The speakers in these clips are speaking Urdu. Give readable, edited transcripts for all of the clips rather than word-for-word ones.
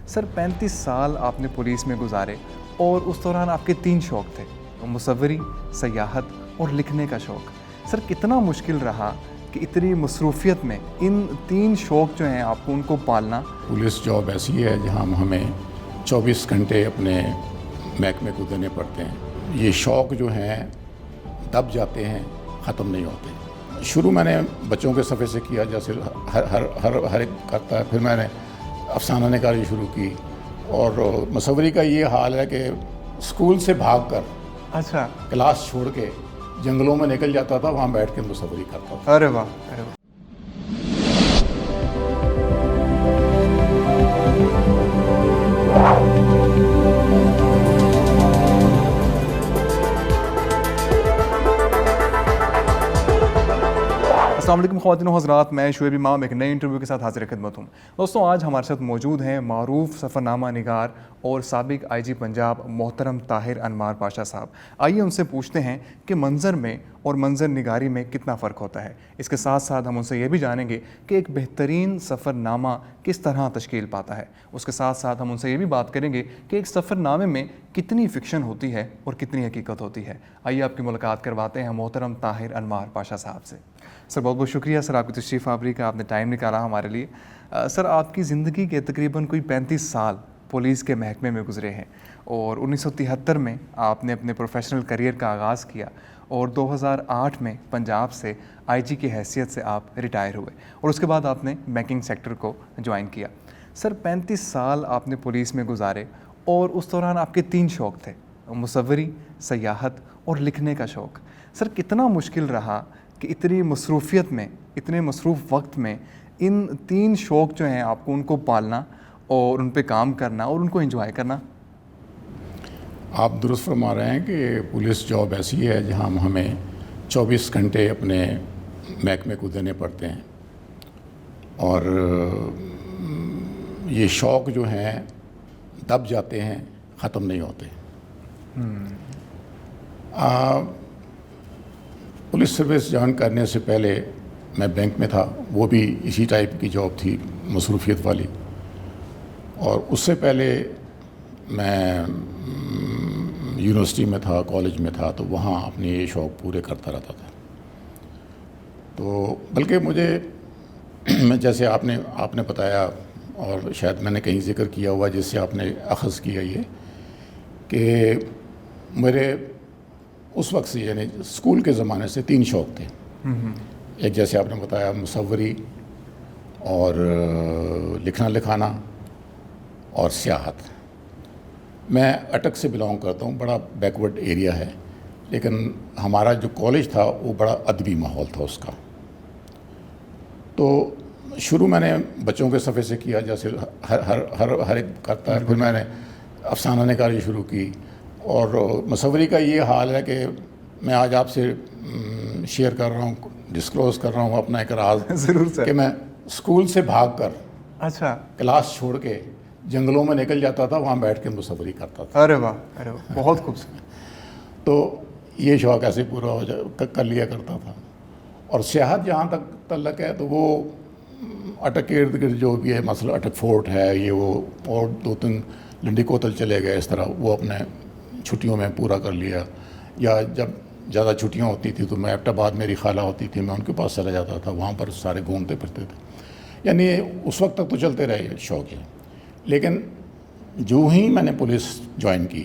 سر 35 سال آپ نے پولیس میں گزارے اور اس دوران آپ کے 3 شوق تھے، مصوری، سیاحت اور لکھنے کا شوق۔ سر کتنا مشکل رہا کہ اتنی مصروفیت میں ان 3 شوق جو ہیں آپ کو ان کو پالنا؟ پولیس جاب ایسی ہے جہاں ہمیں 24 گھنٹے اپنے محکمے کو دینے پڑتے ہیں۔ یہ شوق جو ہیں دب جاتے ہیں، ختم نہیں ہوتے۔ شروع میں نے بچوں کے صفحے سے کیا، جیسے ہر ایک کرتا ہے۔ پھر میں نے افسانہ نگاری شروع کی، اور مصوری کا یہ حال ہے کہ اسکول سے بھاگ کر اچھا، کلاس چھوڑ کے جنگلوں میں نکل جاتا تھا، وہاں بیٹھ کے مصوری کرتا تھا۔ ارے واہ، ارے واہ۔ السلام علیکم خواتین و حضرات، میں شعیب امام ایک نئے انٹرویو کے ساتھ حاضر خدمت ہوں۔ دوستوں، آج ہمارے ساتھ موجود ہیں معروف سفر نامہ نگار اور سابق آئی جی پنجاب محترم طاہر انمار پاشا صاحب۔ آئیے ان سے پوچھتے ہیں کہ منظر میں اور منظر نگاری میں کتنا فرق ہوتا ہے۔ اس کے ساتھ ساتھ ہم ان سے یہ بھی جانیں گے کہ ایک بہترین سفر نامہ کس طرح تشکیل پاتا ہے۔ اس کے ساتھ ساتھ ہم ان سے یہ بھی بات کریں گے کہ ایک سفر نامے میں کتنی فکشن ہوتی ہے اور کتنی حقیقت ہوتی ہے۔ آئیے آپ کی ملاقات کرواتے ہیں محترم طاہر انمار پاشا صاحب سے۔ سر بہت بہت شکریہ سر، آپ کی تشریف آوری کا، آپ نے ٹائم نکالا ہمارے لیے۔ سر آپ کی زندگی کے تقریباً کوئی 35 سال پولیس کے محکمے میں گزرے ہیں، اور 1973 میں آپ نے اپنے پروفیشنل کریئر کا آغاز کیا، اور 2008 میں پنجاب سے آئی جی کی حیثیت سے آپ ریٹائر ہوئے، اور اس کے بعد آپ نے بینکنگ سیکٹر کو جوائن کیا۔ سر 35 سال آپ نے پولیس میں گزارے اور اس دوران آپ کے 3 شوق تھے، مصوری، سیاحت اور لکھنے کا شوق۔ سر کتنا مشکل رہا کہ اتنی مصروفیت میں، اتنے مصروف وقت میں ان 3 شوق جو ہیں آپ کو ان کو پالنا اور ان پہ کام کرنا اور ان کو انجوائے کرنا؟ آپ درست فرما رہے ہیں کہ پولیس جاب ایسی ہے جہاں ہمیں 24 گھنٹے اپنے محکمے کو دینے پڑتے ہیں، اور یہ شوق جو ہیں دب جاتے ہیں، ختم نہیں ہوتے۔ پولیس سروس جوائن کرنے سے پہلے میں بینک میں تھا، وہ بھی اسی ٹائپ کی جاب تھی، مصروفیت والی۔ اور اس سے پہلے میں یونیورسٹی میں تھا، کالج میں تھا، تو وہاں اپنے یہ شوق پورے کرتا رہتا تھا۔ تو بلکہ مجھے جیسے آپ نے بتایا، اور شاید میں نے کہیں ذکر کیا ہوا جس سے آپ نے اخذ کیا، یہ کہ میرے اس وقت سے، یعنی اسکول کے زمانے سے 3 شوق تھے۔ ایک جیسے آپ نے بتایا مصوری، اور لکھنا لکھانا، اور سیاحت۔ میں اٹک سے بلانگ کرتا ہوں، بڑا بیکورڈ ایریا ہے، لیکن ہمارا جو کالج تھا وہ بڑا ادبی ماحول تھا اس کا۔ تو شروع میں نے بچوں کے صفحے سے کیا، جیسے ہر ایک کرتا ہے۔ پھر میں نے افسانہ نگاری شروع کی، اور مصوری کا یہ حال ہے کہ میں آج آپ سے شیئر کر رہا ہوں، ڈسکلوز کر رہا ہوں اپنا ایک راز، ضرور سر، کہ میں اسکول سے بھاگ کر اچھا، کلاس چھوڑ کے جنگلوں میں نکل جاتا تھا، وہاں بیٹھ کے مصوری کرتا تھا۔ ارے واہ، ارے واہ، بہت خوبصورت۔ تو یہ شوق ایسے پورا کر لیا کرتا تھا۔ اور سیاحت جہاں تک تعلق ہے، تو وہ اٹک کے ارد گرد جو بھی ہے، مثلا اٹک فورٹ ہے، یہ وہ، اور 2-3 لنڈی کوتل چلے گئے، اس طرح وہ اپنے چھٹیوں میں پورا کر لیا۔ یا جب زیادہ چھٹیاں ہوتی تھی تو میں ایبٹ آباد، میری خالہ ہوتی تھی، میں ان کے پاس چلا جاتا تھا، وہاں پر سارے گھومتے پھرتے تھے۔ یعنی اس وقت تک تو چلتے رہے شوق ہے۔ لیکن جو ہی میں نے پولیس جوائن کی،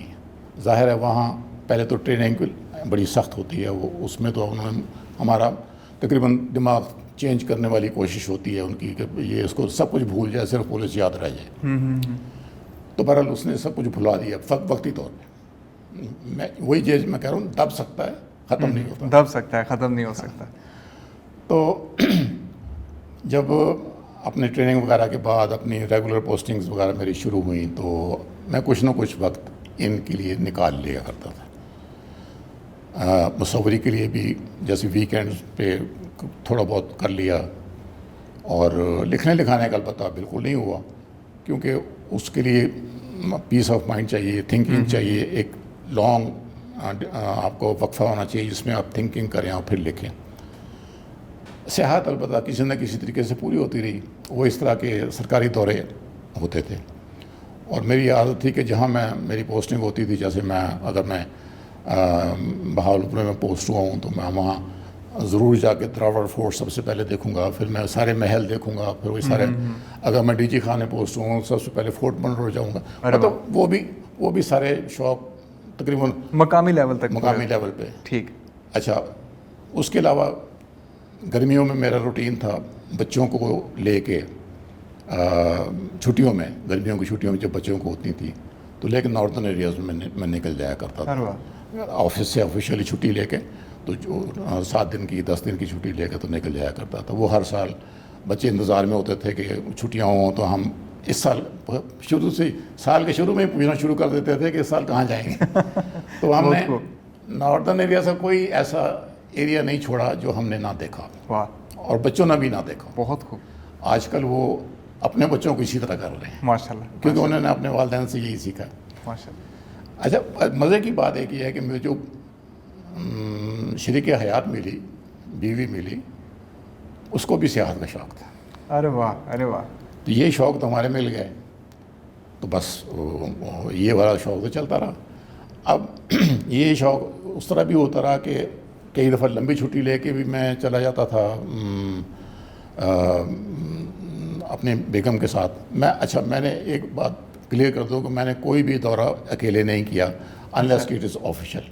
ظاہر ہے وہاں پہلے تو ٹریننگ بڑی سخت ہوتی ہے، وہ اس میں تو انہوں نے ہمارا تقریباً دماغ چینج کرنے والی کوشش ہوتی ہے ان کی، کہ یہ اس کو سب کچھ بھول جائے، صرف پولیس یاد رہ جائے۔ تو بہرحال اس نے سب کچھ بھلا دیا وقتی طور پہ۔ میں وہی چیز میں کہہ رہا ہوں، دب سکتا ہے، ختم نہیں ہوتا۔ دب سکتا ہے، ختم نہیں ہو سکتا۔ تو جب اپنے ٹریننگ وغیرہ کے بعد اپنی ریگولر پوسٹنگز وغیرہ میری شروع ہوئیں، تو میں کچھ نہ کچھ وقت ان کے لیے نکال لیا کرتا تھا۔ مصوری کے لیے بھی جیسے ویکینڈز پہ تھوڑا بہت کر لیا، اور لکھنے لکھانے کا البتہ بالکل نہیں ہوا، کیونکہ اس کے لیے پیس آف مائنڈ چاہیے، تھنکنگ چاہیے، ایک لانگ آپ کو وقفہ ہونا چاہیے جس میں آپ تھنکنگ کریں اور پھر لکھیں۔ سیاحت البتہ کسی نہ کسی طریقے سے پوری ہوتی رہی، وہ اس طرح کے سرکاری دورے ہوتے تھے، اور میری عادت تھی کہ جہاں میری پوسٹنگ ہوتی تھی، جیسے اگر میں بہاولپور میں پوسٹ ہوا ہوں تو میں وہاں ضرور جا کے دراوڑ فورٹ سب سے پہلے دیکھوں گا، پھر میں سارے محل دیکھوں گا، پھر وہی سارے، اگر میں ڈی جی خانے پوسٹ ہوں سب سے پہلے فورٹ منرو جاؤں گا. مطلب وہ بھی سارے شوق تقریباً مقامی لیول تک، مقامی لیول پہ. ٹھیک. اچھا، اس کے علاوہ گرمیوں میں میرا روٹین تھا بچوں کو لے کے چھٹیوں میں، گرمیوں کی چھٹیوں میں جب بچوں کو ہوتی تھی تو لے کے ناردرن ایریاز میں میں نکل جایا کرتا تھا آفس سے آفیشیلی چھٹی لے کے. تو جو 7 دن کی 10 دن کی چھٹی لے کے تو نکل جایا کرتا تھا. وہ ہر سال بچے انتظار میں ہوتے تھے کہ چھٹیاں ہوں تو ہم اس سال شروع سے سال کے شروع میں پوچھنا شروع کر دیتے تھے کہ اس سال کہاں جائیں گے. تو ہم نے ناردرن ایریا سے کوئی ایسا ایریا نہیں چھوڑا جو ہم نے نہ دیکھا اور بچوں نے بھی نہ دیکھا. بہت خوب. آج کل وہ اپنے بچوں کو اسی طرح کر رہے ہیں ماشاءاللہ، کیونکہ انہوں نے اپنے والدین سے یہی سیکھا. ماشاءاللہ. اچھا، مزے کی بات ایک یہ ہے کہ مجھے جو شریک حیات ملی، بیوی ملی، اس کو بھی سیاحت کا شوق تھا. ارے واہ، ارے واہ. تو یہ شوق تو ہمارے مل گئے، تو بس یہ والا شوق تو چلتا رہا. اب یہ شوق اس طرح بھی ہوتا رہا کہ کئی دفعہ لمبی چھٹی لے کے بھی میں چلا جاتا تھا اپنے بیگم کے ساتھ. میں نے ایک بات کلیئر کر دوں کہ میں نے کوئی بھی دورہ اکیلے نہیں کیا انلیس اٹ از آفیشیل.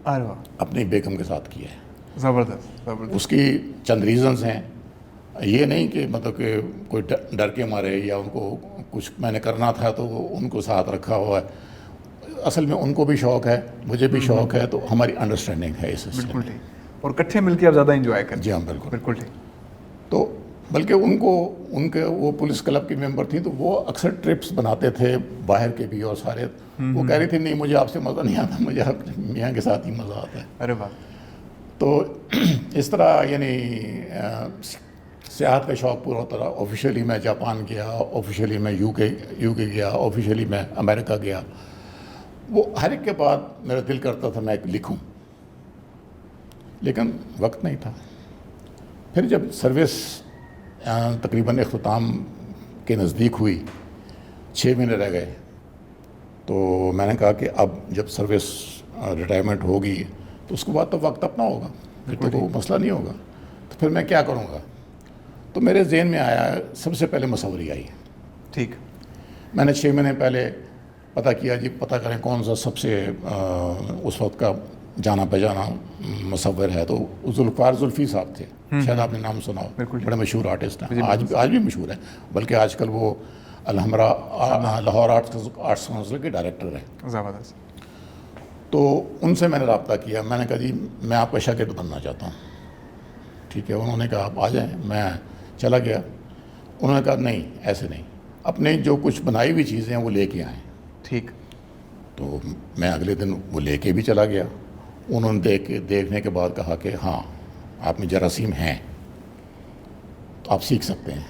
ارے واہ. اپنی بیگم کے ساتھ کیا ہے. زبردست، زبردست. اس کی چند ریزنز ہیں. یہ نہیں کہ مطلب کہ کوئی ڈر کے مارے یا ان کو کچھ میں نے کرنا تھا تو ان کو ساتھ رکھا ہوا ہے. اصل میں ان کو بھی شوق ہے، مجھے بھی شوق ہے، تو ہماری انڈرسٹینڈنگ ہے اس سے. بالکل ٹھیک. اور اکٹھے مل کے آپ زیادہ انجوائے کریں. جی ہاں، بالکل بالکل ٹھیک. تو بلکہ ان کے وہ پولیس کلب کی ممبر تھیں تو وہ اکثر ٹرپس بناتے تھے باہر کے بھی، اور سارے وہ کہہ رہی تھی نہیں مجھے آپ سے مزہ نہیں آتا، مجھے آپ میاں کے ساتھ ہی مزہ آتا ہے. ارے واہ. تو اس طرح یعنی سیاحت کا شوق پورا ہوتا رہا. آفیشیلی میں جاپان گیا، آفیشیلی میں یو کے گیا، آفیشیلی میں امریکہ گیا. وہ ہر ایک کے بعد میرا دل کرتا تھا میں ایک لکھوں، لیکن وقت نہیں تھا. پھر جب سروس تقریباً اختتام کے نزدیک ہوئی، 6 مہینے رہ گئے، تو میں نے کہا کہ اب جب سروس ریٹائرمنٹ ہوگی تو اس کے بعد تو وقت اپنا ہوگا، پھر تو کوئی مسئلہ نہیں ہوگا، تو پھر میں کیا کروں گا. تو میرے ذہن میں آیا، سب سے پہلے مصوری آئی. ٹھیک. میں نے 6 مہینے پہلے پتہ کیا، جی پتہ کریں کون سا سب سے اس وقت کا جانا پہچانا مصور ہے. تو ذوالفقار زلفی صاحب تھے، شاید آپ نے نام سنا ہو، بڑے مشہور آرٹسٹ ہیں، آج بھی مشہور ہیں، بلکہ آج کل وہ الحمرا لاہور آرٹس کونسل کے ڈائریکٹر ہیں. زبردست. تو ان سے میں نے رابطہ کیا. میں نے کہا جی میں آپ کا شاگرد بننا چاہتا ہوں. ٹھیک ہے. انہوں نے کہا آپ آ جائیں. میں چلا گیا. انہوں نے کہا نہیں ایسے نہیں، اپنے جو کچھ بنائی ہوئی چیزیں ہیں وہ لے کے آئیں. ٹھیک. تو میں اگلے دن وہ لے کے بھی چلا گیا. انہوں نے دیکھنے کے بعد کہا کہ ہاں آپ میں جراثیم ہیں تو آپ سیکھ سکتے ہیں.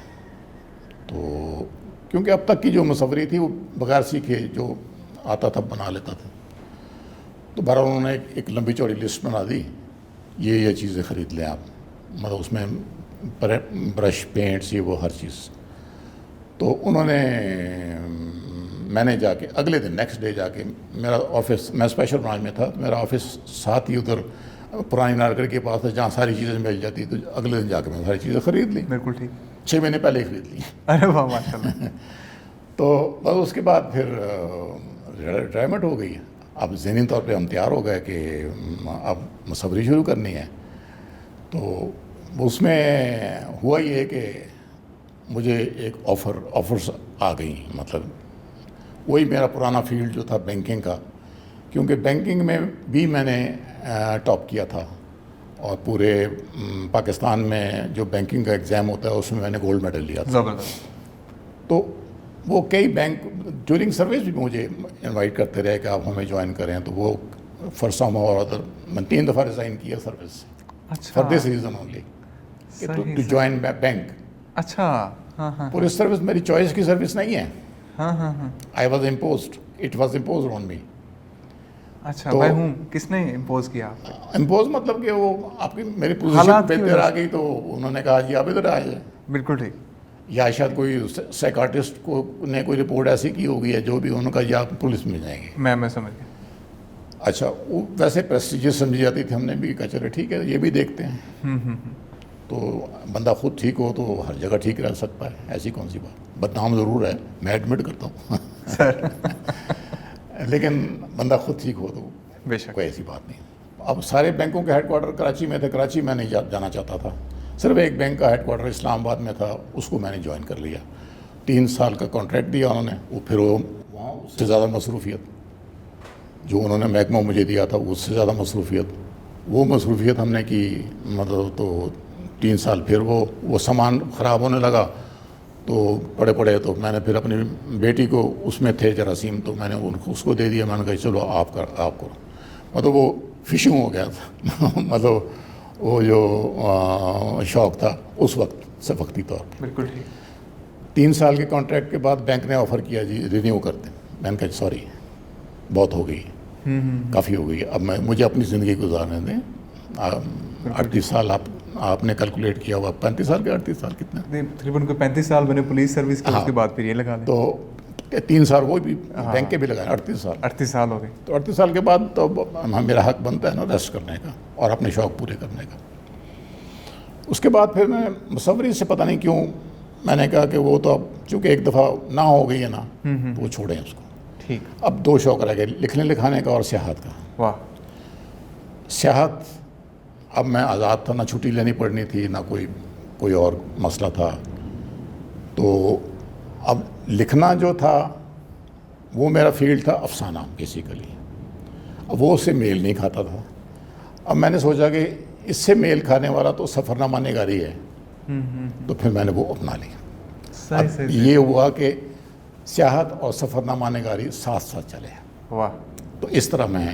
تو کیونکہ اب تک کی جو مصوری تھی وہ بغیر سیکھے جو آتا تھا بنا لیتا تھا. تو بہرحال انہوں نے ایک لمبی چوڑی لسٹ بنا دی، یہ چیزیں خرید لیں آپ، مطلب اس میں برش، پینٹس، یہ وہ ہر چیز. تو انہوں نے، میں نے جا کے اگلے دن نیکسٹ ڈے جا کے میرا آفس، میں اسپیشل برانچ میں تھا، میرا آفس ساتھ ہی ادھر پرانی نارکڑ کے پاس تھا جہاں ساری چیزیں مل جاتی. تو اگلے دن جا کے میں ساری چیزیں خرید لی. بالکل ٹھیک. 6 مہینے پہلے ہی خرید لی. ارے واہ، ماشاءاللہ. تو بس اس کے بعد پھر ریٹائرمنٹ ہو گئی. اب ذہنی طور پہ ہم تیار ہو گئے کہ اب مصوری شروع کرنی ہے. تو اس میں ہوا یہ کہ مجھے ایک آفرز آ گئیں. مطلب وہی میرا پرانا فیلڈ جو تھا بینکنگ کا، کیونکہ بینکنگ میں بھی میں نے ٹاپ کیا تھا، اور پورے پاکستان میں جو بینکنگ کا ایگزام ہوتا ہے اس میں نے گولڈ میڈل لیا تھا. زبردست. تو وہ کئی بینک ڈیورنگ سروس بھی مجھے انوائٹ کرتے رہے کہ آپ ہمیں جوائن کریں. تو وہ فار سم اور ادر میں 3 دفعہ ریزائن کیا سروس سے. اچھا. For this reason only to join bank. اچھا. ہاں ہاں. پولیس سروس میری چوائس کی سروس نہیں ہے. ہاں ہاں ہاں. I was imposed, it was imposed on me. اچھا. میں ہوں، کس نے امپوز کیا؟ امپوز مطلب کہ وہ آپ کی میری پوزیشن بہتر آ گئی تو انہوں نے کہا جی آپ ادھر آ جائیں. بالکل ٹھیک. یا شاید کوئی سائیکارٹسٹ کو نے کوئی رپورٹ ایسی کی ہوگی ہے جو بھی انہوں کا یا پولیس میں جائیں گے. میں سمجھ گیا. اچھا وہ ویسے پریسٹیجیس سمجھی جاتی تھی, ہم نے بھی کہا چلے ٹھیک ہے یہ بھی دیکھتے ہیں. تو بندہ خود ٹھیک ہو تو ہر جگہ ٹھیک رہ سکتا ہے, ایسی کون سی بات. بدنام ضرور ہے, میں ایڈمٹ کرتا ہوں سر لیکن بندہ خود ٹھیک ہو تو بے شک. کوئی ایسی بات نہیں. اب سارے بینکوں کے ہیڈ کوارٹر کراچی میں تھے, کراچی میں نہیں جانا چاہتا تھا, صرف ایک بینک کا ہیڈ کوارٹر اسلام آباد میں تھا, اس کو میں نے جوائن کر لیا. 3 سال کا کانٹریکٹ دیا انہوں نے, وہ پھر وہاں اس سے زیادہ مصروفیت جو انہوں نے محکمہ مجھے دیا تھا اس سے زیادہ مصروفیت ہم نے کی. مطلب تو 3 سال پھر وہ سامان خراب ہونے لگا تو پڑے تو میں نے پھر اپنی بیٹی کو, اس میں تھے جراثیم, تو میں نے اس کو دے دیا. میں نے کہا چلو آپ کرو. مطلب وہ فشنگ ہو گیا تھا مطلب وہ جو شوق تھا اس وقت سے وقتی طور پر. بالکل ٹھیک. 3 سال کے کانٹریکٹ کے بعد بینک نے آفر کیا جی رینیو کرتے. میں نے کہا سوری بہت ہو گئی, کافی ہو گئی, اب مجھے اپنی زندگی گزارنے دیں. 38 سال آپ نے کیلکولیٹ کیا ہوا, 35 سال کے 38 سال کتنے, تقریباً کوئی 35 سال میں نے پولیس سروس کی, اس کے بعد پھر یہ لگا لیں تو 3 سال وہ بھی بینک کے بھی لگائے, 38 سال ہو گئے. تو 38 سال کے بعد تو میرا حق بنتا ہے نا ریسٹ کرنے کا اور اپنے شوق پورے کرنے کا. اس کے بعد پھر میں مصوری سے پتہ نہیں کیوں میں نے کہا کہ وہ تو اب چونکہ ایک دفعہ نہ ہو گئی ہے نا تو وہ چھوڑیں اس کو. ٹھیک. اب 2 شوق رہ گئے, لکھنے لکھانے کا اور سیاحت کا. واہ. سیاحت اب میں آزاد تھا, نہ چھٹی لینی پڑنی تھی نہ کوئی اور مسئلہ تھا. تو اب لکھنا جو تھا وہ میرا فیلڈ تھا افسانہ بیسیکلی, اب وہ اس سے میل نہیں کھاتا تھا. اب میں نے سوچا کہ اس سے میل کھانے والا تو سفرنامہ نگاری ہے, تو پھر میں نے وہ اپنا لی. اب یہ ہوا کہ سیاحت اور سفرنامہ نگاری ساتھ ساتھ چلے. واہ. تو اس طرح میں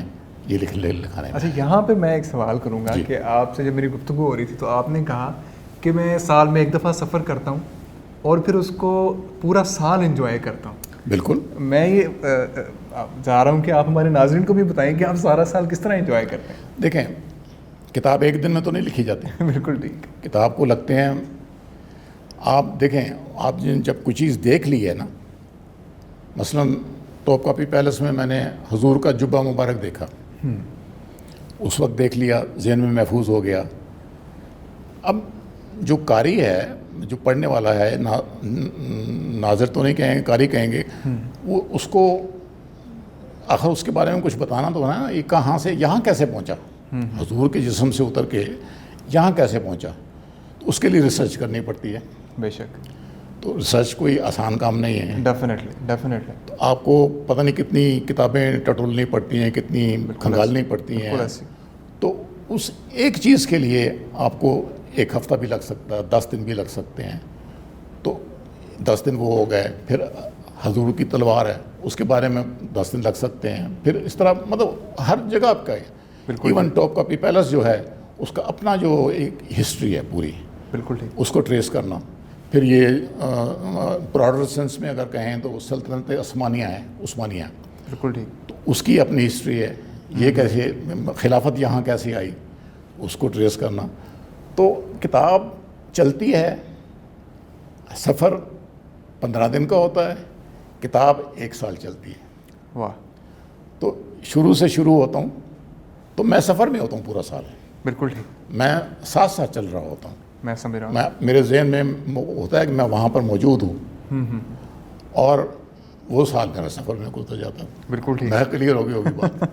یہ لکھانے. اچھا یہاں پہ میں ایک سوال کروں گا کہ آپ سے جب میری گفتگو ہو رہی تھی تو آپ نے کہا کہ میں سال میں ایک دفعہ سفر کرتا ہوں اور پھر اس کو پورا سال انجوائے کرتا ہوں. بالکل. میں یہ چاہ رہا ہوں کہ آپ ہمارے ناظرین کو بھی بتائیں کہ آپ سارا سال کس طرح انجوائے کرتے ہیں. دیکھیں کتاب ایک دن میں تو نہیں لکھی جاتی. بالکل ٹھیک. کتاب کو لگتے ہیں, آپ دیکھیں آپ جب کوئی چیز دیکھ لی ہے نا, مثلاً توپ کاپی پیلس میں میں نے حضور کا جبہ مبارک دیکھا, اس وقت دیکھ لیا, ذہن میں محفوظ ہو گیا. اب جو قاری ہے, جو پڑھنے والا ہے, ناظر تو نہیں کہیں گے, قاری کہیں گے, وہ اس کو آخر اس کے بارے میں کچھ بتانا تو ہے نا, یہ کہاں سے یہاں کیسے پہنچا, حضور کے جسم سے اتر کے یہاں کیسے پہنچا, تو اس کے لیے ریسرچ کرنی پڑتی ہے. بے شک. تو ریسرچ کوئی آسان کام نہیں ہے. ڈیفینیٹلی. تو آپ کو پتہ نہیں کتنی کتابیں ٹٹولنی پڑتی ہیں, کتنی کھنگالنی پڑتی ہیں. تو اس ایک چیز کے لیے آپ کو 1 ہفتہ بھی لگ سکتا ہے, 10 دن بھی لگ سکتے ہیں. تو 10 دن وہ ہو گئے. پھر حضور کی تلوار ہے, اس کے بارے میں 10 دن لگ سکتے ہیں. پھر اس طرح مطلب ہر جگہ آپ کا ہے. ایون ٹاپ کاپی پیلس جو ہے اس کا اپنا جو ایک ہسٹری ہے پوری, بالکل ٹھیک, اس کو ٹریس کرنا. پھر یہ براڈر سینس میں اگر کہیں تو سلطنت عثمانیہ ہے, عثمانیہ, بالکل ٹھیک, تو اس کی اپنی ہسٹری ہے. یہ کیسے خلافت یہاں کیسے آئی, اس کو ٹریس کرنا. تو کتاب چلتی ہے. سفر 15 دن کا ہوتا ہے, کتاب 1 سال چلتی ہے. واہ. تو شروع سے شروع ہوتا ہوں تو میں سفر میں ہوتا ہوں پورا سال. بالکل ٹھیک. میں ساتھ ساتھ چل رہا ہوتا ہوں. میں سمجھ رہا ہوں. میرے ذہن میں ہوتا ہے کہ میں وہاں پر موجود ہوں, اور وہ سال میرا سفر میں گزر جاتا ہے. بالکل ٹھیک. میں کلیئر ہو گئی ہوگی بات.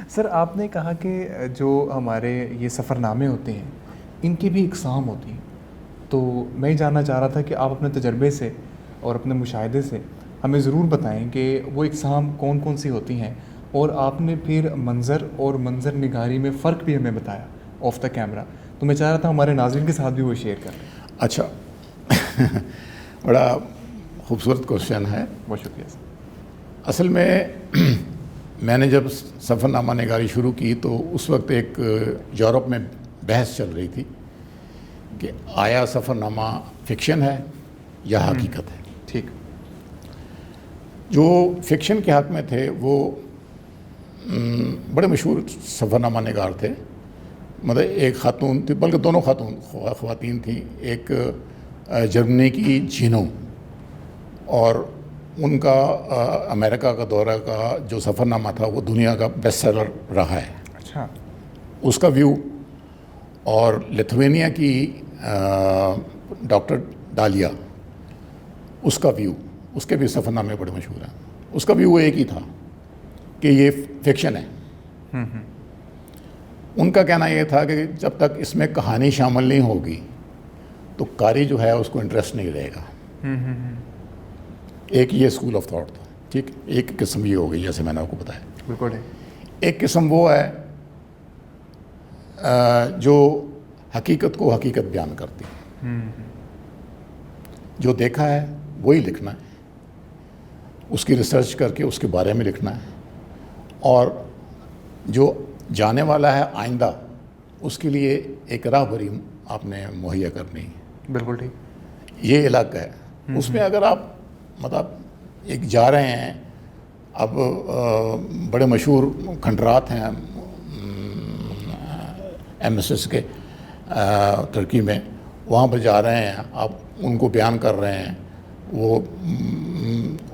سر آپ نے کہا کہ جو ہمارے یہ سفر نامے ہوتے ہیں ان کی بھی اقسام ہوتی ہیں, تو میں یہ جاننا چاہ رہا تھا کہ آپ اپنے تجربے سے اور اپنے مشاہدے سے ہمیں ضرور بتائیں کہ وہ اقسام کون کون سی ہوتی ہیں, اور آپ نے پھر منظر اور منظر نگاری میں فرق بھی ہمیں بتایا آف دا کیمرہ. تو میں چاہ رہا تھا ہمارے ناظرین کے ساتھ بھی وہ شیئر کریں. اچھا بڑا خوبصورت کوشچن ہے. بہت شکریہ سر. اصل میں نے جب سفر نامہ نگاری شروع کی تو اس وقت ایک یورپ میں بحث چل رہی تھی کہ آیا سفر نامہ فکشن ہے یا حقیقت ہے. ٹھیک. جو فکشن کے حق میں تھے وہ بڑے مشہور سفر نامہ نگار تھے. مطلب ایک خاتون تھی, بلکہ دونوں خواتین تھیں. ایک جرمنی کی جینو اور ان کا امریکہ کا دورہ کا جو سفر نامہ تھا وہ دنیا کا بیسٹ سیلر رہا ہے. اچھا. اس کا ویو, اور لتھوینیا کی ڈاکٹر ڈالیا اس کا ویو, اس کے بھی سفر نامے بڑے مشہور ہیں. اس کا ویو ایک ہی تھا کہ یہ فکشن ہے. ان کا کہنا یہ تھا کہ جب تک اس میں کہانی شامل نہیں ہوگی تو قاری جو ہے اس کو انٹرسٹ نہیں رہے گا. ایک یہ اسکول آف تھاٹ تھا. ٹھیک, ایک قسم یہ ہو گئی جیسے میں نے آپ کو بتایا. بالکل. ایک قسم وہ ہے جو حقیقت کو حقیقت بیان کرتی ہے. جو دیکھا ہے وہی لکھنا ہے, اس کی ریسرچ کر کے اس کے بارے میں لکھنا ہے, اور جو جانے والا ہے آئندہ اس کے لیے ایک راہ بری آپ نے مہیا کرنی ہے. بالکل ٹھیک. یہ الگ ہے. اس میں اگر آپ مطلب ایک جا رہے ہیں, اب بڑے مشہور کھنڈرات ہیں ایم ایس ایس کے ترکی میں, وہاں پر جا رہے ہیں, آپ ان کو بیان کر رہے ہیں, وہ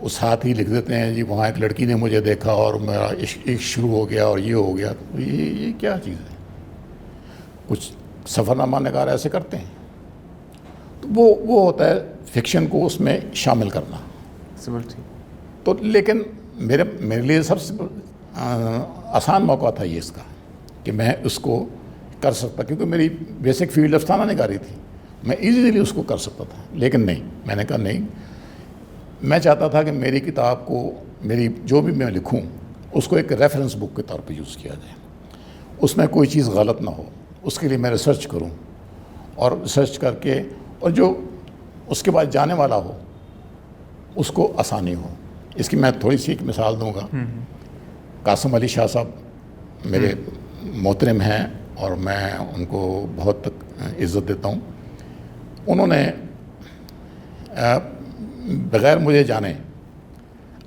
اس ساتھ ہی لکھ دیتے ہیں جی وہاں ایک لڑکی نے مجھے دیکھا اور میرا عشق شروع ہو گیا اور یہ ہو گیا. تو یہ کیا چیز ہے؟ کچھ سفر نامہ نگار ایسے کرتے ہیں. تو وہ ہوتا ہے فکشن کو اس میں شامل کرنا. تو لیکن میرے لیے سب سے آسان موقع تھا یہ اس کا کہ میں اس کو کر سکتا, کیونکہ میری بیسک فیلڈ افسانہ نگاری تھی, میں ایزیلی اس کو کر سکتا تھا. لیکن نہیں, میں نے کہا نہیں, میں چاہتا تھا کہ میری کتاب کو, میری جو بھی میں لکھوں اس کو ایک ریفرنس بک کے طور پہ یوز کیا جائے, اس میں کوئی چیز غلط نہ ہو. اس کے لیے میں ریسرچ کروں, اور ریسرچ کر کے, اور جو اس کے بعد جانے والا ہو اس کو آسانی ہو. اس کی میں تھوڑی سی ایک مثال دوں گا. قاسم علی شاہ صاحب میرے محترم ہیں اور میں ان کو بہت عزت دیتا ہوں. انہوں نے بغیر مجھے جانے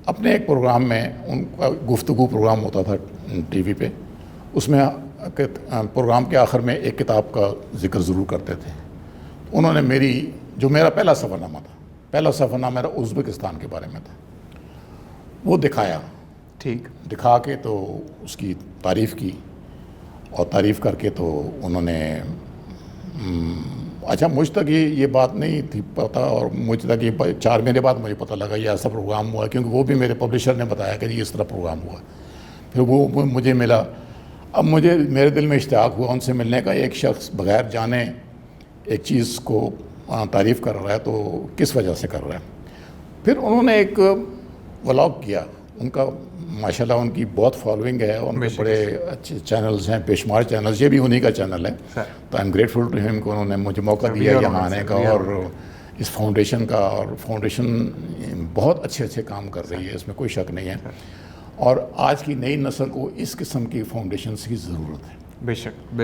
اپنے ایک پروگرام میں, ان کا گفتگو پروگرام ہوتا تھا ٹی وی پہ, اس میں پروگرام کے آخر میں ایک کتاب کا ذکر ضرور کرتے تھے. انہوں نے جو میرا پہلا سفر نامہ تھا, پہلا سفر نامہ میرا ازبکستان کے بارے میں تھا, وہ دکھایا. ٹھیک. دکھا کے تو اس کی تعریف کی, اور تعریف کر کے تو انہوں نے اچھا مجھ تک یہ بات نہیں تھی پتہ, اور مجھ تک یہ 4 مہینے بعد مجھے پتہ لگا یہ ایسا پروگرام ہوا, کیونکہ وہ بھی میرے پبلشر نے بتایا کہ یہ اس طرح پروگرام ہوا. پھر وہ مجھے ملا. اب میرے دل میں اشتیاق ہوا ان سے ملنے کا. ایک شخص بغیر جانے ایک چیز کو تعریف کر رہا ہے تو کس وجہ سے کر رہا ہے. پھر انہوں نے ایک ولاگ کیا. ان کا ماشاءاللہ ان کی بہت فالوئنگ ہے, ان کے بڑے اچھے چینلز ہیں, بے شمار چینلز, یہ بھی انہی کا چینل ہے. تو آئی ایم گریٹفل ٹو ہم کہ انہوں نے مجھے موقع دیا یہاں آنے کا, اور اس فاؤنڈیشن کا. اور فاؤنڈیشن بہت اچھے کام کر رہی ہے, اس میں کوئی شک نہیں ہے. اور آج کی نئی نسل کو اس قسم کی فاؤنڈیشنز کی ضرورت ہے. بے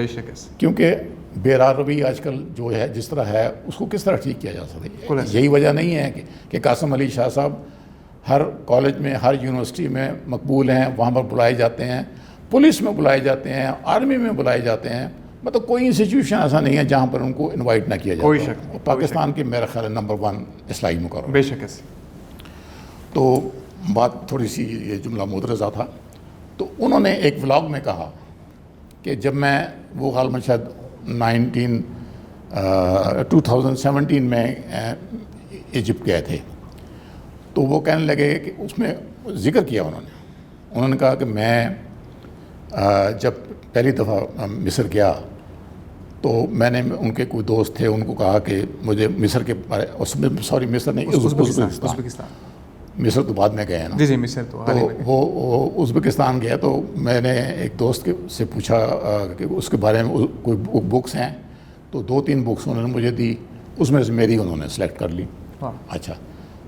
شک. کیونکہ بے روی آج کل جو ہے جس طرح ہے اس کو کس طرح ٹھیک کیا جا سکتا ہے. یہی وجہ نہیں ہے کہ قاسم علی شاہ صاحب ہر کالج میں, ہر یونیورسٹی میں مقبول ہیں, وہاں پر بلائے جاتے ہیں, پولیس میں بلائے جاتے ہیں, آرمی میں بلائے جاتے ہیں. مطلب کوئی انسٹیٹیوشن ایسا نہیں ہے جہاں پر ان کو انوائٹ نہ کیا جاتا. کوئی شک. پاکستان کے میرا خیال ہے نمبر 1 اصلاحی مقرر. بے شک. تو بات تھوڑی سی یہ جملہ مدرجہ تھا. تو انہوں نے ایک ولاگ میں کہا کہ جب میں وہ غالباً شاید 2017 میں ایجپٹ گئے تھے, تو وہ کہنے لگے کہ اس میں ذکر کیا انہوں نے کہا کہ میں جب پہلی دفعہ مصر گیا تو میں نے ان کے کوئی دوست تھے, ان کو کہا کہ مجھے مصر کے بارے, مصر نہیں, ازبکستان. مصر تو بعد میں گئے ہیں نا. جی مصر تو وہ ازبکستان گیا. تو میں نے ایک دوست سے پوچھا کہ اس کے بارے میں کوئی بکس ہیں, تو 2-3 بکس انہوں نے مجھے دی, اس میں سے میری انہوں نے سلیکٹ کر لی. اچھا,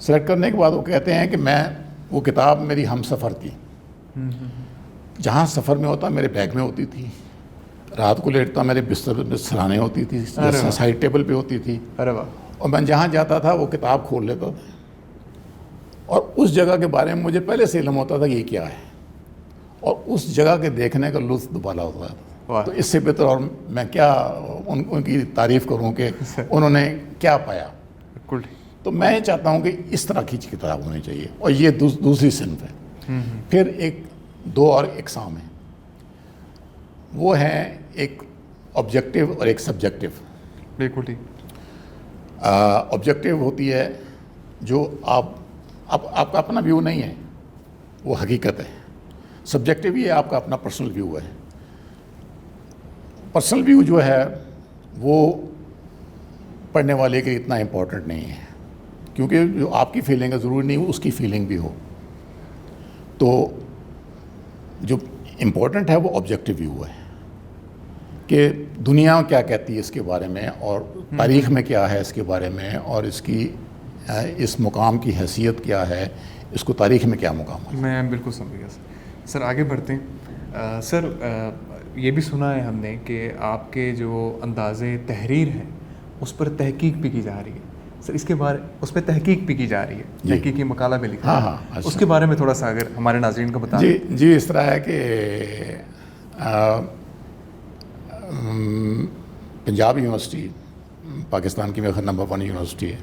سلیکٹ کرنے کے بعد وہ کہتے ہیں کہ وہ کتاب میری ہم سفر تھی. جہاں سفر میں ہوتا میرے بیگ میں ہوتی تھی, رات کو لیٹتا میرے بستر میں سرانے ہوتی تھی, سائڈ ٹیبل پہ ہوتی تھی, اور میں جہاں جاتا تھا وہ کتاب کھول لیتا تھا, اور اس جگہ کے بارے میں مجھے پہلے سے علم ہوتا تھا یہ کیا ہے, اور اس جگہ کے دیکھنے کا لطف دوبالا ہوتا تھا. تو اس سے بہتر اور میں کیا ان کی تعریف کروں کہ انہوں نے کیا پایا. بالکل ٹھیک. تو میں چاہتا ہوں کہ اس طرح کی کتاب ہونی چاہیے. اور یہ دوسری صنف ہے. پھر ایک دو اور اقسام ہیں, وہ ہیں ایک آبجیکٹو اور ایک سبجیکٹو. بالکل ٹھیک. آبجیکٹو ہوتی ہے جو آپ کا اپنا ویو نہیں ہے, وہ حقیقت ہے. سبجیکٹو یہ آپ کا اپنا پرسنل ویو ہے. پرسنل ویو جو ہے وہ پڑھنے والے کے اتنا امپورٹنٹ نہیں ہے, کیونکہ جو آپ کی فیلنگ ہے ضروری نہیں اس کی فیلنگ بھی ہو. تو جو امپورٹنٹ ہے وہ آبجیکٹو ویو ہے کہ دنیا کیا کہتی ہے اس کے بارے میں, اور تاریخ میں کیا ہے اس کے بارے میں, اور اس مقام کی حیثیت کیا ہے, اس کو تاریخ میں کیا مقام ہے. میں بالکل سمجھ گیا سر. آگے بڑھتے ہیں. سر یہ بھی سنا ہے ہم نے کہ آپ کے جو انداز تحریر ہے اس پر تحقیق بھی کی جا رہی ہے. سر اس پہ تحقیق بھی کی جا رہی ہے, تحقیقی مقالہ بھی لکھا ہے. ہاں, اس کے بارے میں تھوڑا سا اگر ہمارے ناظرین کو بتا. جی اس طرح ہے کہ پنجاب یونیورسٹی پاکستان کی میرا نمبر 1 یونیورسٹی ہے.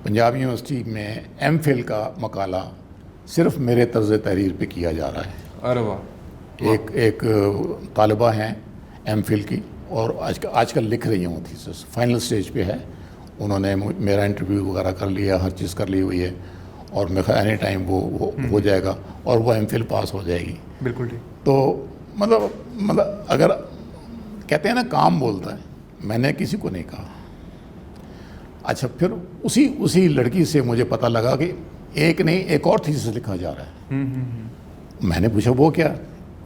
پنجاب یونیورسٹی میں ایم فل کا مقالہ صرف میرے طرز تحریر پہ کیا جا رہا ہے. ارے واہ. ایک طالبہ ہیں ایم فل کی, اور آج کل لکھ رہی ہوں تھیسس, فائنل سٹیج پہ ہے. انہوں نے میرا انٹرویو وغیرہ کر لیا, ہر چیز کر لی ہوئی ہے, اور میرا اینی ٹائم وہ ہو جائے گا اور وہ ایم فل پاس ہو جائے گی. بالکل ٹھیک. تو مطلب اگر کہتے ہیں نا کام بولتا ہے, میں نے کسی کو نہیں کہا. اچھا پھر اسی لڑکی سے مجھے پتہ لگا کہ ایک اور تھیسس لکھا جا رہا ہے. میں نے پوچھا وہ کیا؟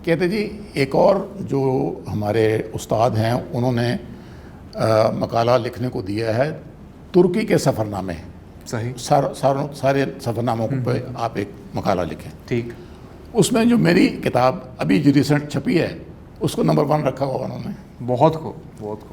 کہتے جی ایک اور جو ہمارے استاد ہیں انہوں نے مقالہ لکھنے کو دیا ہے ترکی کے سفر نامے. صحیح. سارے سفر ناموں پہ آپ ایک مقالہ لکھیں. ٹھیک. اس میں جو میری کتاب ابھی جو ریسنٹ چھپی ہے اس کو نمبر 1 رکھا ہوا انہوں نے. بہت خوب.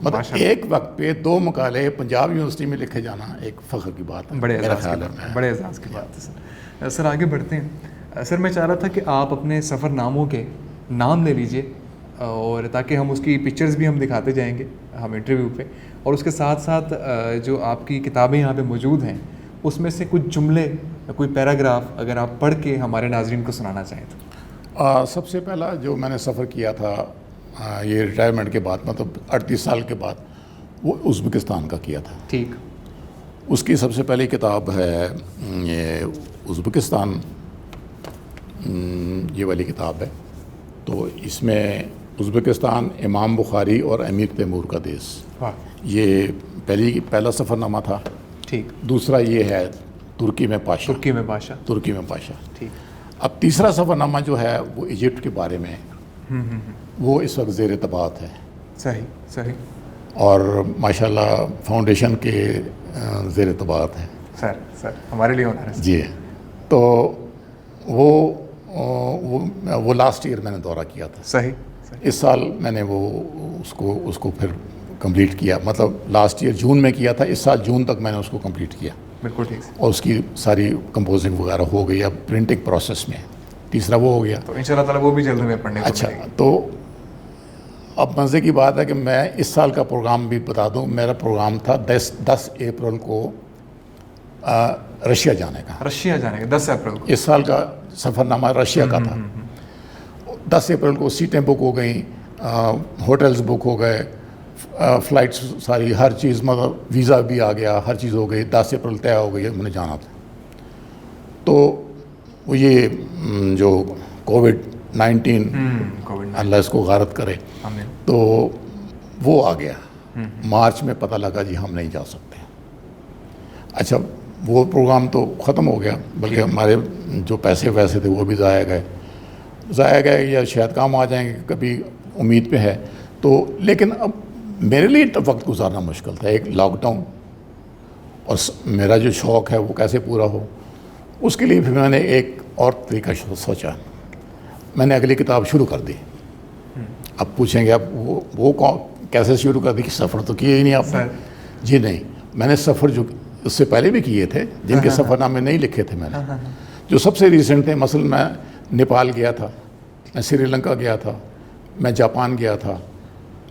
مطلب ایک وقت پہ 2 مقالے پنجاب یونیورسٹی میں لکھے جانا ایک فخر کی بات ہے. بڑے اعزاز کی بات ہے سر. سر آگے بڑھتے ہیں. سر میں چاہ رہا تھا کہ آپ اپنے سفر ناموں کے نام لے لیجئے, اور تاکہ ہم اس کی پکچرز بھی ہم دکھاتے جائیں گے ہم انٹرویو پہ, اور اس کے ساتھ ساتھ جو آپ کی کتابیں یہاں پہ موجود ہیں اس میں سے کچھ جملے, کوئی پیراگراف اگر آپ پڑھ کے ہمارے ناظرین کو سنانا چاہیں تو. سب سے پہلا جو میں نے سفر کیا تھا یہ ریٹائرمنٹ کے بعد, مطلب 38 سال کے بعد, وہ ازبکستان کا کیا تھا. ٹھیک. اس کی سب سے پہلی کتاب ہے یہ ازبکستان, یہ والی کتاب ہے. تو اس میں ازبکستان, امام بخاری اور امیر تیمور کا دیس, یہ پہلا سفر نامہ تھا. ٹھیک. دوسرا یہ ہے ترکی میں پاشا. ترکی میں پاشا. ٹھیک. اب تیسرا سفر نامہ جو ہے وہ ایجپٹ کے بارے میں, وہ اس وقت زیر طباعت ہے. صحیح. اور ماشاءاللہ فاؤنڈیشن کے زیر طباعت ہے. سر ہمارے لیے ہونا ہے. جی. تو وہ لاسٹ ایئر میں نے دورہ کیا تھا. صحیح. اس سال میں نے اس کو پھر کمپلیٹ کیا, مطلب لاسٹ ایئر جون میں کیا تھا, اس سال جون تک میں نے اس کو کمپلیٹ کیا. بالکل ٹھیک. اور اس کی ساری کمپوزنگ وغیرہ ہو گئی, اب پرنٹنگ پروسیس میں. تیسرا وہ ہو گیا. تو انشاءاللہ تعالیٰ وہ بھی جلد میں پڑھنے کو. اچھا, تو اب مزے کی بات ہے کہ میں اس سال کا پروگرام بھی بتا دوں. میرا پروگرام تھا 10 اپریل کو رشیا جانے کا. 10 اپریل کو. اس سال کا سفر نامہ رشیا کا تھا. 10 اپریل کو سیٹیں بک ہو گئیں, ہوٹلز بک ہو گئے, فلائٹس ساری, ہر چیز, مطلب ویزا بھی آ گیا, ہر چیز ہو گئی. 10 اپریل طے ہو گئی, میں نے جانا تھا. تو وہ یہ جو کووڈ-19 اللہ اس کو غارت کرے, تو وہ آ گیا. مارچ میں پتہ لگا جی ہم نہیں جا سکتے. اچھا وہ پروگرام تو ختم ہو گیا, بلکہ ہمارے جو پیسے ویسے تھے وہ بھی ضائع گئے یا شاید کام آ جائیں گے, کبھی امید پہ ہے. تو لیکن اب میرے لیے وقت گزارنا مشکل تھا. ایک لاک ڈاؤن, اور میرا جو شوق ہے وہ کیسے پورا ہو, اس کے لیے پھر میں نے ایک اور طریقہ سوچا. میں نے اگلی کتاب شروع کر دی. اب پوچھیں گے اب وہ کیسے شروع کر دی کہ سفر تو کیے ہی نہیں آپ نے. جی نہیں, میں نے سفر جو اس سے پہلے بھی کیے تھے, جن کے سفر نامے نہیں لکھے تھے میں نے, جو سب سے ریسنٹ تھے. مثلا میں نیپال گیا تھا, میں سری لنکا گیا تھا, میں جاپان گیا تھا,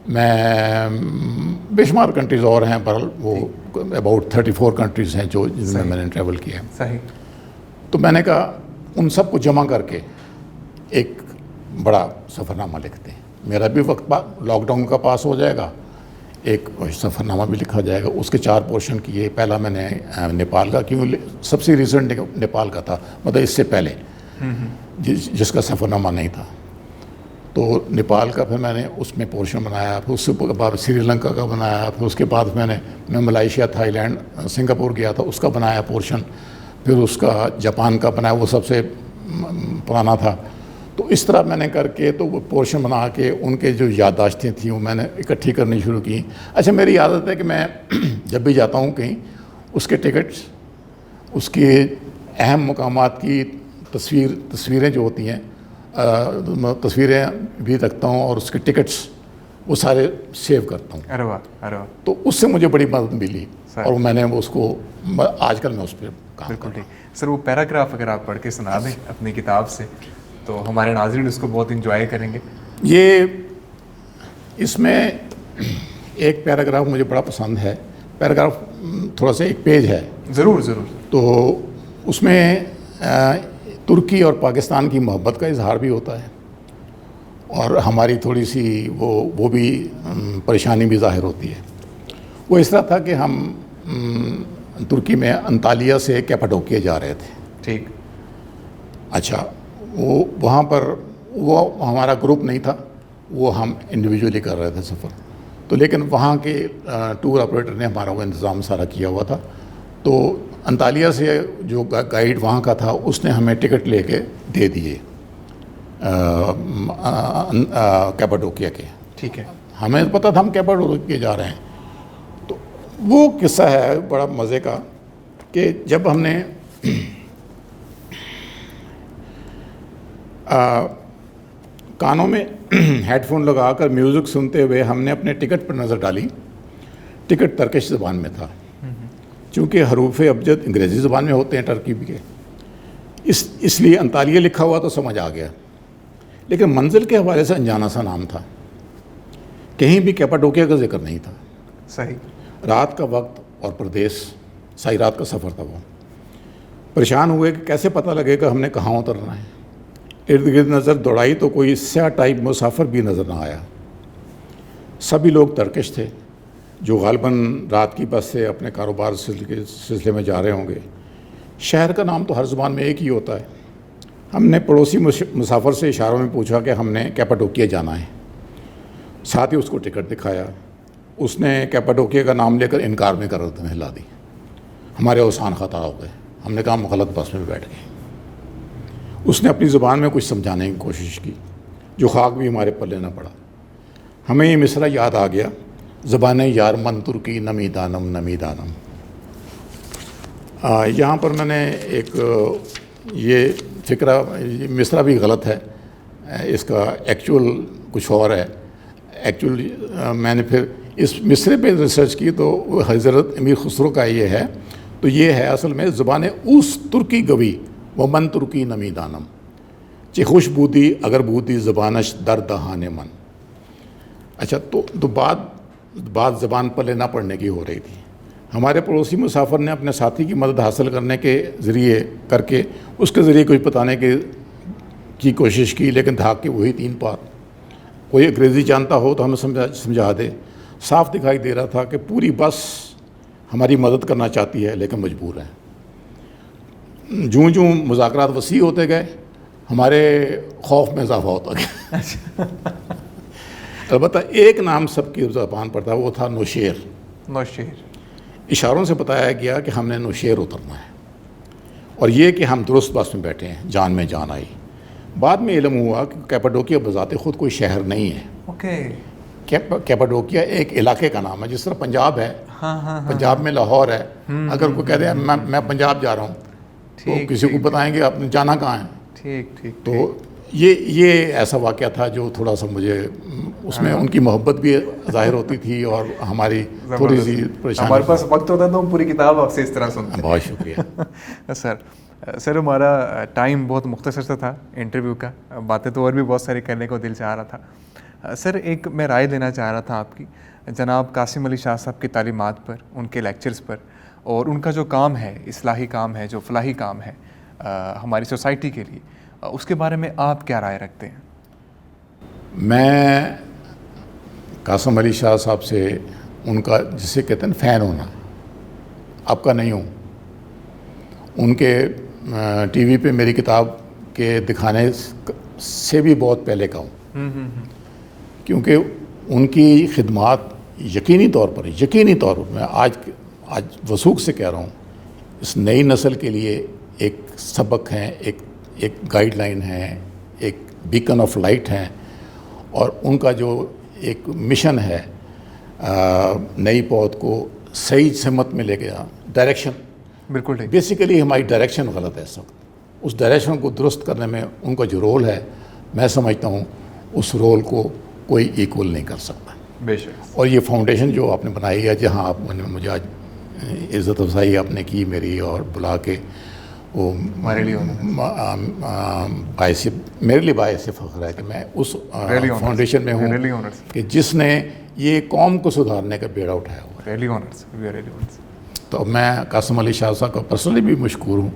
میں بے شمار کنٹریز اور ہیں، پر وہ اباؤٹ 34 کنٹریز ہیں جو جن میں نے ٹریول کیا ہے. صحیح. تو میں نے کہا ان سب کو جمع کر کے ایک بڑا سفر نامہ لکھتے ہیں. میرا بھی وقت لاک ڈاؤن کا پاس ہو جائے گا، ایک سفر نامہ بھی لکھا جائے گا. اس کے 4 پورشن کیے. پہلا میں نے نیپال کا، کیوں سب سے ریسنٹ نیپال کا تھا، مطلب اس سے پہلے جس کا سفر نامہ نہیں تھا. تو نیپال کا پھر میں نے اس میں پورشن بنایا. پھر اس کے بعد سری لنکا کا بنایا. پھر اس کے بعد میں ملائیشیا، تھائی لینڈ، سنگاپور گیا تھا، اس کا بنایا پورشن. پھر اس کا جاپان کا بنایا، وہ سب سے پرانا تھا. تو اس طرح میں نے کر کے تو وہ پورشن بنا کے ان کے جو یادداشتیں تھیں وہ میں نے اکٹھی کرنی شروع کی. اچھا، میری عادت ہے کہ میں جب بھی جاتا ہوں کہیں اس کے ٹکٹس، اس کے اہم مقامات کی تصویریں جو ہوتی ہیں، تصویریں بھی رکھتا ہوں، اور اس کے ٹکٹس وہ سارے سیو کرتا ہوں. ارے واہ، ارے واہ. تو اس سے مجھے بڑی مدد ملی، اور میں نے اس کو آج کل میں اس پہ کام بالکل ٹھیک. سر وہ پیراگراف اگر آپ پڑھ کے سنا دیں اپنی کتاب سے تو ہمارے ناظرین اس کو بہت انجوائے کریں گے. اس میں ایک پیراگراف مجھے بڑا پسند ہے. پیراگراف تھوڑا سا ایک پیج ہے. ضرور ضرور. تو اس میں ترکی اور پاکستان کی محبت کا اظہار بھی ہوتا ہے، اور ہماری تھوڑی سی وہ بھی پریشانی بھی ظاہر ہوتی ہے. وہ اس طرح تھا کہ ہم ترکی میں انطالیہ سے کیپاڈوکیا جا رہے تھے. ٹھیک. اچھا، وہاں پر وہ ہمارا گروپ نہیں تھا، وہ ہم انڈیویجولی کر رہے تھے سفر. تو لیکن وہاں کے ٹور آپریٹر نے ہمارا وہ انتظام سارا کیا ہوا تھا. تو انطالیہ سے جو گائیڈ وہاں کا تھا اس نے ہمیں ٹکٹ لے کے دے دیے کیپاڈوکیا کے. ٹھیک ہے. ہمیں پتہ تھا ہم کیپاڈوکیا جا رہے ہیں. تو وہ قصہ ہے بڑا مزے کا کہ جب ہم نے کانوں میں ہیڈ فون لگا کر میوزک سنتے ہوئے ہم نے اپنے ٹکٹ پر نظر ڈالی. ٹکٹ ترکش زبان میں تھا، چونکہ حروف ابجد انگریزی زبان میں ہوتے ہیں ٹرکی بھی کے، اس لیے انطالیہ لکھا ہوا تو سمجھ آ گیا. لیکن منزل کے حوالے سے انجانا سا نام تھا، کہیں بھی کیپاڈوکیا کا ذکر نہیں تھا. صحیح. رات کا وقت اور پردیس، ساری رات کا سفر تھا. وہ پریشان ہوئے کہ کیسے پتہ لگے گا ہم نے کہاں اترنا ہے. ارد گرد نظر دوڑائی تو کوئی سیاہ ٹائپ مسافر بھی نظر نہ آیا. سبھی لوگ ترکش تھے، جو غالباً رات کی بس سے اپنے کاروبار کے سلسلے میں جا رہے ہوں گے. شہر کا نام تو ہر زبان میں ایک ہی ہوتا ہے. ہم نے پڑوسی مسافر سے اشاروں میں پوچھا کہ ہم نے کیپاڈوکیا جانا ہے. ساتھ ہی اس کو ٹکٹ دکھایا. اس نے کیپاڈوکیا کا نام لے کر انکار میں گردن ہلا دی. ہمارے اوسان خطا ہو گئے. ہم نے کہا ہم غلط بس میں بیٹھ گئے. اس نے اپنی زبان میں کچھ سمجھانے کی کوشش کی، جو خاک بھی ہمارے پلے نہ پڑا. ہمیں یہ مصرع یاد آ گیا، زبان یار من ترکی نمی دانم نمی دانم. یہاں پر میں نے ایک یہ فقرہ، مصرع بھی غلط ہے، اس کا ایکچول کچھ اور ہے. ایکچولی میں نے پھر اس مصرے پہ ریسرچ کی تو حضرت امیر خسرو کا یہ ہے. تو یہ ہے اصل میں زبان اوس ترکی گوی و من ترکی نمی دانم چی خوش بودی اگر بودی زبانش در دہان من. اچھا، تو بات زبان پلے نہ پڑھنے کی ہو رہی تھی. ہمارے پڑوسی مسافر نے اپنے ساتھی کی مدد حاصل کرنے کے ذریعے کر کے اس کے ذریعے کچھ بتانے کی کوشش کی، لیکن دھاک کے وہی 3 بات. کوئی انگریزی جانتا ہو تو ہمیں سمجھا دے. صاف دکھائی دے رہا تھا کہ پوری بس ہماری مدد کرنا چاہتی ہے لیکن مجبور ہے. جوں جوں مذاکرات وسیع ہوتے گئے ہمارے خوف میں اضافہ ہوتا گیا. البتہ ایک نام سب کی زبان پر تھا، وہ تھا نوشیر. نوشیر. اشاروں سے بتایا گیا کہ ہم نے نوشیر اترنا ہے، اور یہ کہ ہم درست بس میں بیٹھے ہیں. جان میں جان آئی. بعد میں علم ہوا کہ کیپاڈوکیا بذات خود کوئی شہر نہیں ہے. اوکے. کیپاڈوکیا ایک علاقے کا نام ہے، جس طرح پنجاب ہے. پنجاب میں لاہور ہے. اگر کوئی کہہ دے میں پنجاب جا رہا ہوں تو کسی کو بتائیں گے آپ نے جانا کہاں ہے. ٹھیک ٹھیک. تو یہ ایسا واقعہ تھا جو تھوڑا سا مجھے اس میں ان کی محبت بھی ظاہر ہوتی تھی، اور ہماری تھوڑی سی پریشانی. ہمارے پاس وقت ہوتا تو ہم پوری کتاب آپ سے اس طرح سنتے. بہت شکریہ. سر ہمارا ٹائم بہت مختصر سا تھا انٹرویو کا. باتیں تو اور بھی بہت ساری کرنے کو دل چاہ رہا تھا. سر ایک میں رائے لینا چاہ رہا تھا آپ کی، جناب قاسم علی شاہ صاحب کی تعلیمات پر، ان کے لیکچرز پر، اور ان کا جو کام ہے، اصلاحی کام ہے، جو فلاحی کام ہے ہماری سوسائٹی کے لیے، اس کے بارے میں آپ کیا رائے رکھتے ہیں؟ میں قاسم علی شاہ صاحب سے ان کا جسے کہتے ہیں فین ہونا، آپ کا نہیں ہوں. ان کے ٹی وی پہ میری کتاب کے دکھانے سے بھی بہت پہلے کا ہوں، کیونکہ ان کی خدمات یقینی طور پر میں آج وثوق سے کہہ رہا ہوں، اس نئی نسل کے لیے ایک سبق ہیں، ایک گائیڈ لائن ہے، ایک بیکن آف لائٹ ہیں. اور ان کا جو ایک مشن ہے نئی پود کو صحیح سمت میں لے کے جانا، ڈائریکشن، بالکل ٹھیک. بیسیکلی ہماری ڈائریکشن غلط ہے اس وقت. اس ڈائریکشن کو درست کرنے میں ان کا جو رول ہے، میں سمجھتا ہوں اس رول کو کوئی ایکول نہیں کر سکتا. بے شک. اور یہ فاؤنڈیشن جو آپ نے بنائی ہے، جہاں آپ نے مجھے آج عزت افزائی آپ نے کی میری، اور بلا کے وہ ہمارے لیے میرے لیے باعث فخر ہے کہ میں اس فاؤنڈیشن میں ہوں کہ جس نے یہ قوم کو سدھارنے کا بیڑا اٹھایا ہوا ہے. تو میں قاسم علی شاہ صاحب کا پرسنلی بھی مشکور ہوں.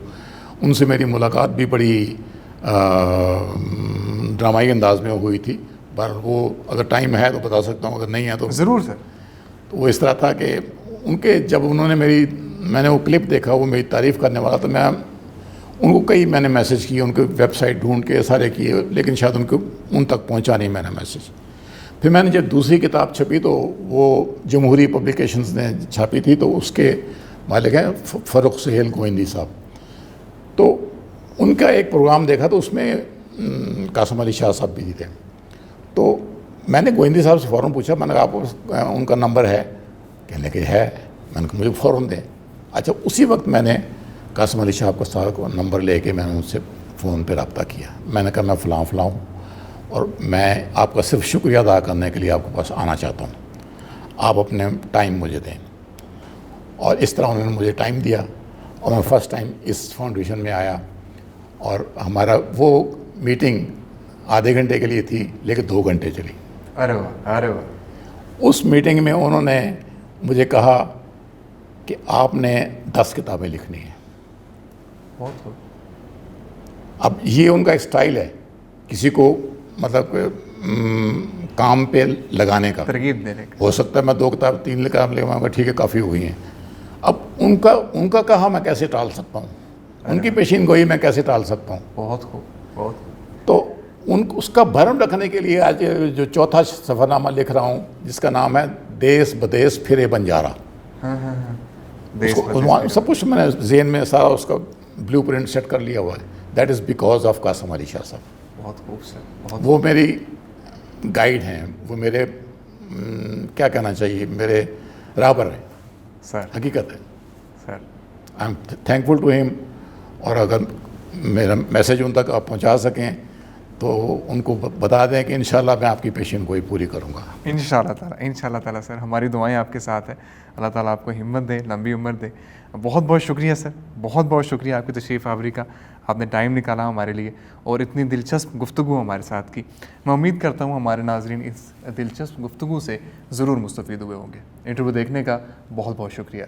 ان سے میری ملاقات بھی بڑی ڈرامائی انداز میں ہوئی تھی، پر وہ اگر ٹائم ہے تو بتا سکتا ہوں، اگر نہیں ہے تو ضرور سر. تو وہ اس طرح تھا کہ ان کے جب انہوں نے میں نے وہ کلپ دیکھا، وہ میری تعریف کرنے والا، تو میں ان کو میں نے میسج کیے، ان کے ویب سائٹ ڈھونڈ کے سارے کیے، لیکن شاید ان تک پہنچا نہیں میں نے میسج. پھر میں نے جب دوسری کتاب چھپی تو وہ جمہوری پبلیکیشنز نے چھاپی تھی، تو اس کے مالک ہیں فروخ سہیل گوئندی صاحب. تو ان کا ایک پروگرام دیکھا تو اس میں قاسم علی شاہ صاحب بھی تھے. تو میں نے گوئندی صاحب سے فوراً پوچھا، میں نے کہا آپ ان کا نمبر ہے؟ کہنے کہ ہے. میں نے کہا مجھے فوراً دیں. اچھا، اسی وقت میں نے قاسم علی شاہ کا نمبر لے کے میں نے ان سے فون پہ رابطہ کیا. میں نے کہا میں فلاں ہوں، اور میں آپ کا صرف شکریہ ادا کرنے کے لیے آپ کے پاس آنا چاہتا ہوں، آپ اپنے ٹائم مجھے دیں. اور اس طرح انہوں نے مجھے ٹائم دیا، اور میں فرسٹ ٹائم اس فاؤنڈیشن میں آیا. اور ہمارا وہ میٹنگ آدھے گھنٹے کے لیے تھی، لیکن 2 گھنٹے چلی. ارے واہ، ارے واہ. اس میٹنگ میں انہوں نے مجھے کہا کہ آپ نے 10 کتابیں لکھنی ہیں. بہت خوب. اب یہ ان کا ایک سٹائل ہے، کسی کو مطلب کام پہ لگانے کا، ترغیب دینے کا. ہو سکتا ہے میں 2 کتاب 3 کتاب لکھواؤں گا، ٹھیک ہے، کافی ہوئی ہیں. اب ان کا کہا میں کیسے ٹال سکتا ہوں، ان کی پیشین گوئی میں کیسے ٹال سکتا ہوں. بہت خوب، بہت خوب. تو اس کا بھرم رکھنے کے لیے آج جو چوتھا سفر نامہ لکھ رہا ہوں، جس کا نام ہے دیس بدیس پھرے بنجارا. سب کچھ میں نے ذہن میں سارا اس کا بلیو پرنٹ سیٹ کر لیا ہوا ہے. That is because of Qasim Ali Shah صاحب. بہت خوب سر. وہ میری گائیڈ ہیں، وہ میرے کیا کہنا چاہیے، میرے رہبر ہیں سر. حقیقت ہے. Sir I am thankful to him. اور اگر میرا میسیج ان تک آپ پہنچا سکیں تو ان کو بتا دیں کہ انشاءاللہ میں آپ کی پیشین گوئی پوری کروں گا. انشاءاللہ تعالیٰ، انشاءاللہ تعالیٰ. سر ہماری دعائیں آپ کے ساتھ ہیں. اللہ تعالیٰ آپ کو ہمت دے، لمبی عمر دے. بہت بہت شکریہ سر، بہت بہت شکریہ آپ کی تشریف آوری کا. آپ نے ٹائم نکالا ہمارے لیے اور اتنی دلچسپ گفتگو ہمارے ساتھ کی. میں امید کرتا ہوں ہمارے ناظرین اس دلچسپ گفتگو سے ضرور مستفید ہوئے ہوں گے. انٹرویو دیکھنے کا بہت بہت شکریہ.